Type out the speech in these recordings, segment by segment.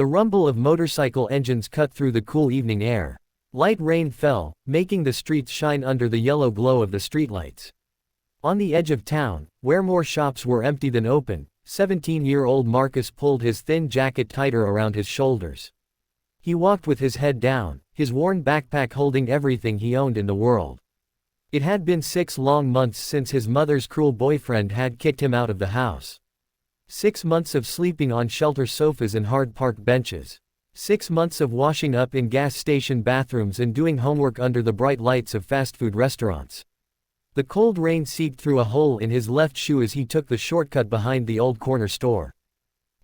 The rumble of motorcycle engines cut through the cool evening air. Light rain fell, making the streets shine under the yellow glow of the streetlights. On the edge of town, where more shops were empty than open, 17-year-old Marcus pulled his thin jacket tighter around his shoulders. He walked with his head down, his worn backpack holding everything he owned in the world. It had been 6 long months since his mother's cruel boyfriend had kicked him out of the house. 6 months of sleeping on shelter sofas and hard park benches. 6 months of washing up in gas station bathrooms and doing homework under the bright lights of fast food restaurants. The cold rain seeped through a hole in his left shoe as he took the shortcut behind the old corner store.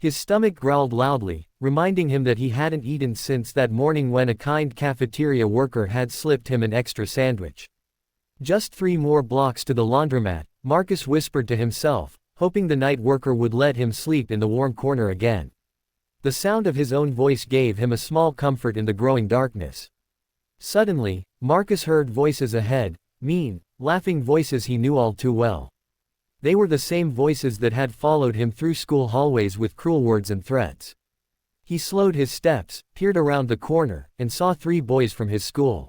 His stomach growled loudly, reminding him that he hadn't eaten since that morning when a kind cafeteria worker had slipped him an extra sandwich. Just 3 more blocks to the laundromat, Marcus whispered to himself, hoping the night worker would let him sleep in the warm corner again. The sound of his own voice gave him a small comfort in the growing darkness. Suddenly, Marcus heard voices ahead, mean, laughing voices he knew all too well. They were the same voices that had followed him through school hallways with cruel words and threats. He slowed his steps, peered around the corner, and saw 3 boys from his school.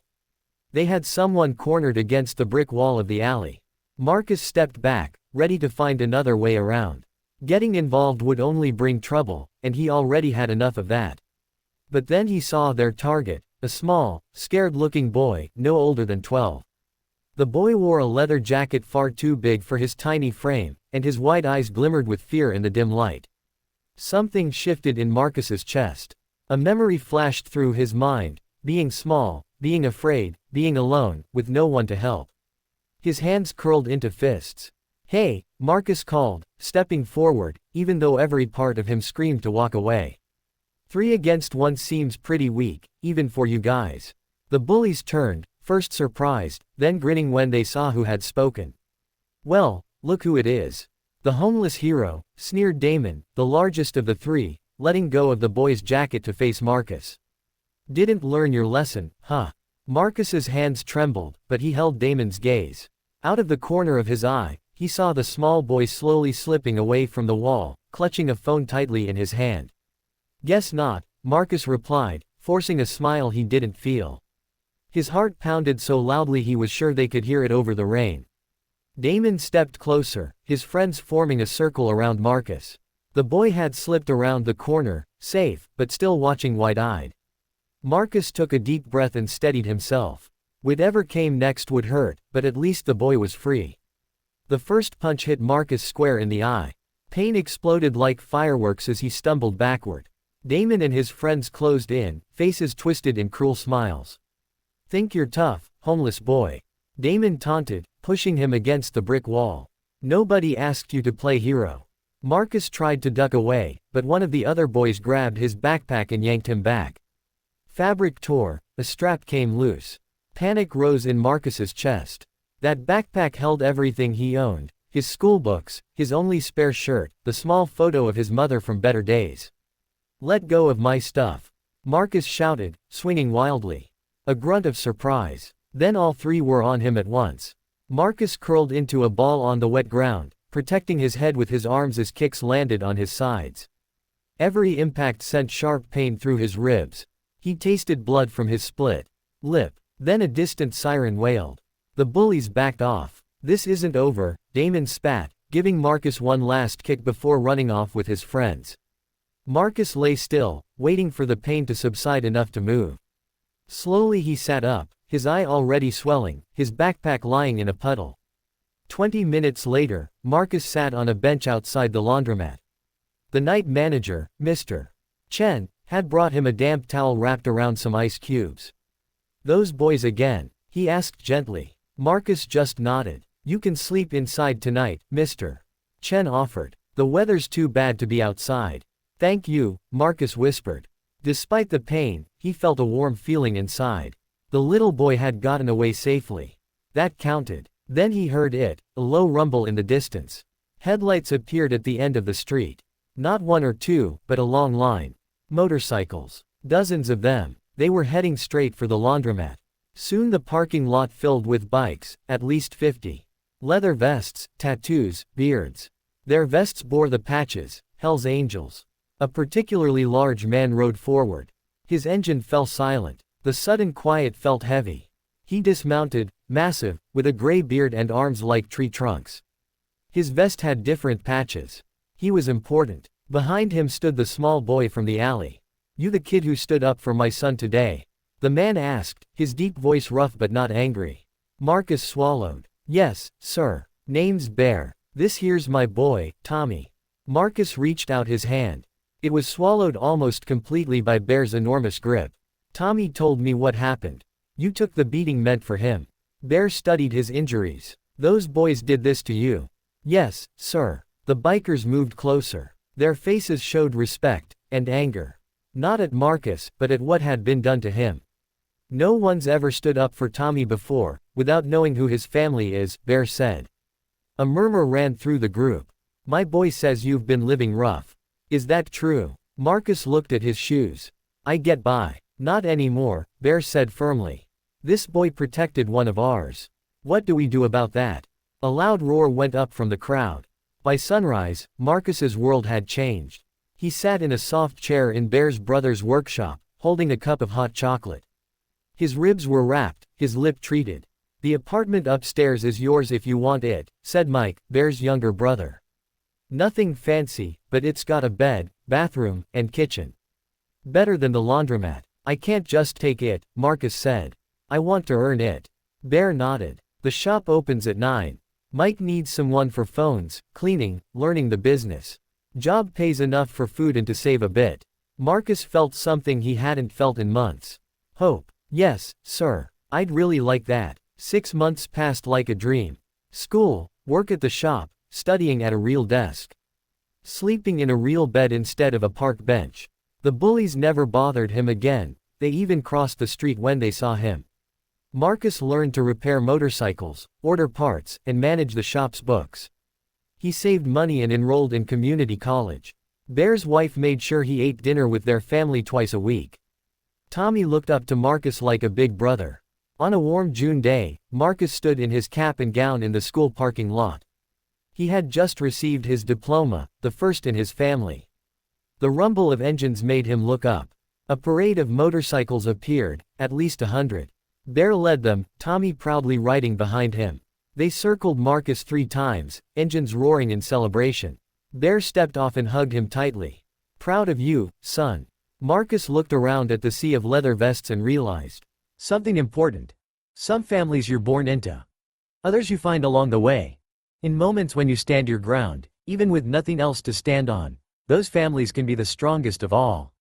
They had someone cornered against the brick wall of the alley. Marcus stepped back, ready to find another way around. Getting involved would only bring trouble, and he already had enough of that. But then he saw their target, a small, scared-looking boy, no older than 12. The boy wore a leather jacket far too big for his tiny frame, and his wide eyes glimmered with fear in the dim light. Something shifted in Marcus's chest. A memory flashed through his mind, being small, being afraid, being alone, with no one to help. His hands curled into fists. "Hey," Marcus called, stepping forward, even though every part of him screamed to walk away. 3 against 1 seems pretty weak, even for you guys. The bullies turned, first surprised, then grinning when they saw who had spoken. "Well, look who it is. The homeless hero," sneered Damon, the largest of the 3, letting go of the boy's jacket to face Marcus. "Didn't learn your lesson, huh?" Marcus's hands trembled, but he held Damon's gaze. Out of the corner of his eye, he saw the small boy slowly slipping away from the wall, clutching a phone tightly in his hand. "Guess not," Marcus replied, forcing a smile he didn't feel. His heart pounded so loudly he was sure they could hear it over the rain. Damon stepped closer, his friends forming a circle around Marcus. The boy had slipped around the corner, safe, but still watching wide-eyed. Marcus took a deep breath and steadied himself. Whatever came next would hurt, but at least the boy was free. The first punch hit Marcus square in the eye. Pain exploded like fireworks as he stumbled backward. Damon and his friends closed in, faces twisted in cruel smiles. "Think you're tough, homeless boy," Damon taunted, pushing him against the brick wall. "Nobody asked you to play hero." Marcus tried to duck away, but one of the other boys grabbed his backpack and yanked him back. Fabric tore, a strap came loose. Panic rose in Marcus's chest. That backpack held everything he owned, his schoolbooks, his only spare shirt, the small photo of his mother from better days. "Let go of my stuff," Marcus shouted, swinging wildly. A grunt of surprise. Then all 3 were on him at once. Marcus curled into a ball on the wet ground, protecting his head with his arms as kicks landed on his sides. Every impact sent sharp pain through his ribs. He tasted blood from his split lip. Then a distant siren wailed. The bullies backed off. "This isn't over," Damon spat, giving Marcus one last kick before running off with his friends. Marcus lay still, waiting for the pain to subside enough to move. Slowly he sat up, his eye already swelling, his backpack lying in a puddle. 20 minutes later, Marcus sat on a bench outside the laundromat. The night manager, Mr. Chen, had brought him a damp towel wrapped around some ice cubes. "Those boys again?" he asked gently. Marcus just nodded. "You can sleep inside tonight, Mr. Chen offered. The weather's too bad to be outside." "Thank you," Marcus whispered. Despite the pain, he felt a warm feeling inside. The little boy had gotten away safely. That counted. Then he heard it, a low rumble in the distance. Headlights appeared at the end of the street. Not 1 or 2, but a long line. Motorcycles. Dozens of them. They were heading straight for the laundromat. Soon the parking lot filled with bikes, at least 50. Leather vests, tattoos, beards. Their vests bore the patches, Hell's Angels. A particularly large man rode forward. His engine fell silent. The sudden quiet felt heavy. He dismounted, massive, with a gray beard and arms like tree trunks. His vest had different patches. He was important. Behind him stood the small boy from the alley. "You the kid who stood up for my son today?" the man asked, his deep voice rough but not angry. Marcus swallowed. "Yes, sir. Name's Bear. This here's my boy, Tommy." Marcus reached out his hand. It was swallowed almost completely by Bear's enormous grip. "Tommy told me what happened. You took the beating meant for him." Bear studied his injuries. "Those boys did this to you?" "Yes, sir." The bikers moved closer. Their faces showed respect and anger. Not at Marcus, but at what had been done to him. "No one's ever stood up for Tommy before, without knowing who his family is," Bear said. A murmur ran through the group. "My boy says you've been living rough. Is that true?" Marcus looked at his shoes. "I get by." "Not anymore," Bear said firmly. "This boy protected one of ours. What do we do about that?" A loud roar went up from the crowd. By sunrise, Marcus's world had changed. He sat in a soft chair in Bear's brother's workshop, holding a cup of hot chocolate. His ribs were wrapped, his lip treated. "The apartment upstairs is yours if you want it," said Mike, Bear's younger brother. "Nothing fancy, but it's got a bed, bathroom, and kitchen. Better than the laundromat." "I can't just take it," Marcus said. "I want to earn it." Bear nodded. "The shop opens at 9. Mike needs someone for phones, cleaning, learning the business. Job pays enough for food and to save a bit." Marcus felt something he hadn't felt in months. Hope. "Yes, sir. I'd really like that." 6 months passed like a dream. School, work at the shop, studying at a real desk. Sleeping in a real bed instead of a park bench. The bullies never bothered him again, they even crossed the street when they saw him. Marcus learned to repair motorcycles, order parts, and manage the shop's books. He saved money and enrolled in community college. Bear's wife made sure he ate dinner with their family twice a week. Tommy looked up to Marcus like a big brother. On a warm June day, Marcus stood in his cap and gown in the school parking lot. He had just received his diploma, the first in his family. The rumble of engines made him look up. A parade of motorcycles appeared, at least 100. Bear led them, Tommy proudly riding behind him. They circled Marcus 3 times, engines roaring in celebration. Bear stepped off and hugged him tightly. "Proud of you, son." Marcus looked around at the sea of leather vests and realized something important. Some families you're born into. Others you find along the way. In moments when you stand your ground, even with nothing else to stand on, those families can be the strongest of all.